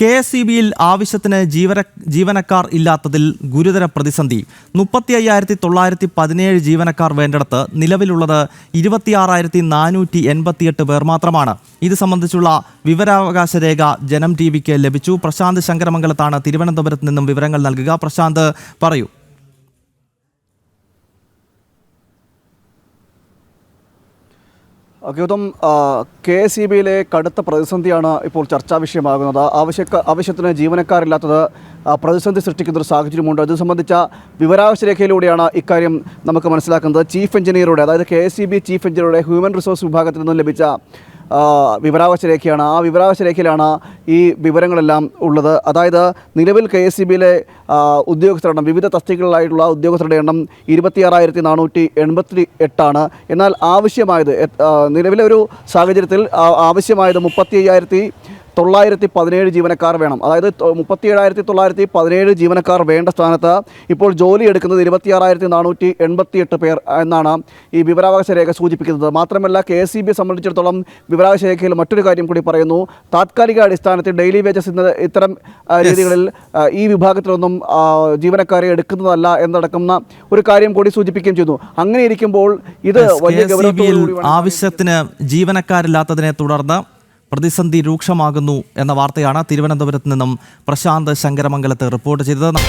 KSEBയിൽ ആവശ്യത്തിന് ജീവനക്കാർ ഇല്ലാത്തതിൽ ഗുരുതര പ്രതിസന്ധി. 35,917 ജീവനക്കാർ വേണ്ടിടത്ത് നിലവിലുള്ളത് 26,488 പേർ മാത്രമാണ്. ഇത് സംബന്ധിച്ചുള്ള വിവരാവകാശ രേഖ ജനം ടിവിക്ക് ലഭിച്ചു. പ്രശാന്ത് ശങ്കരമംഗലത്താണ് തിരുവനന്തപുരത്ത് നിന്നും വിവരങ്ങൾ നൽകുക. പ്രശാന്ത്, പറയൂ. ഗൗതം, KSEBയിലെ കടുത്ത പ്രതിസന്ധിയാണ് ഇപ്പോൾ ചർച്ചാ വിഷയമാകുന്നത്. ആവശ്യത്തിന് ജീവനക്കാരില്ലാത്തത് പ്രതിസന്ധി സൃഷ്ടിക്കുന്നൊരു സാഹചര്യമുണ്ട്. ഇത് സംബന്ധിച്ച വിവരാവകാശ രേഖയിലൂടെയാണ് ഇക്കാര്യം നമുക്ക് മനസ്സിലാക്കുന്നത്. ചീഫ് എഞ്ചിനീയറുടെ, അതായത് KSEB ചീഫ് എഞ്ചിനീയറുടെ ഹ്യൂമൻ റിസോഴ്സ് വിഭാഗത്തിൽ നിന്നും ലഭിച്ച വിവരാവകാശ രേഖയാണ്. ആ വിവരാവകാശ രേഖയിലാണ് ഈ വിവരങ്ങളെല്ലാം ഉള്ളത്. അതായത് നിലവിൽ KSEBയിലെ ഉദ്യോഗസ്ഥരുടെ എണ്ണം, വിവിധ തസ്തികകളിലായിട്ടുള്ള ഉദ്യോഗസ്ഥരുടെ എണ്ണം 26,488 എന്നാൽ ആവശ്യമായത്, നിലവിലെ ഒരു സാഹചര്യത്തിൽ ആവശ്യമായത് 35,917 ജീവനക്കാർ വേണം. അതായത് 37,917 ജീവനക്കാർ വേണ്ട സ്ഥാനത്ത് ഇപ്പോൾ ജോലി എടുക്കുന്നത് 26,488 പേർ എന്നാണ് ഈ വിവരാവകാശ രേഖ സൂചിപ്പിക്കുന്നത്. മാത്രമല്ല KSEB സംബന്ധിച്ചിടത്തോളം വിവരാവകാശ രേഖയിൽ മറ്റൊരു കാര്യം കൂടി പറയുന്നു. താത്കാലിക അടിസ്ഥാനത്തിൽ ഡെയിലി വേജസ് ഇത്തരം രീതികളിൽ ഈ വിഭാഗത്തിലൊന്നും ജീവനക്കാരെ എടുക്കുന്നതല്ല എന്നടക്കുന്ന ഒരു കാര്യം കൂടി സൂചിപ്പിക്കുകയും ചെയ്യുന്നു. അങ്ങനെ ഇരിക്കുമ്പോൾ ഇത് വലിയ ആവശ്യത്തിന് ജീവനക്കാരില്ലാത്തതിനെ തുടർന്ന് പ്രതിസന്ധി രൂക്ഷമാകുന്നു എന്ന വാർത്തയാണ് തിരുവനന്തപുരത്ത് നിന്നും പ്രശാന്ത് ശങ്കരമംഗലത്ത് റിപ്പോർട്ട് ചെയ്തത്.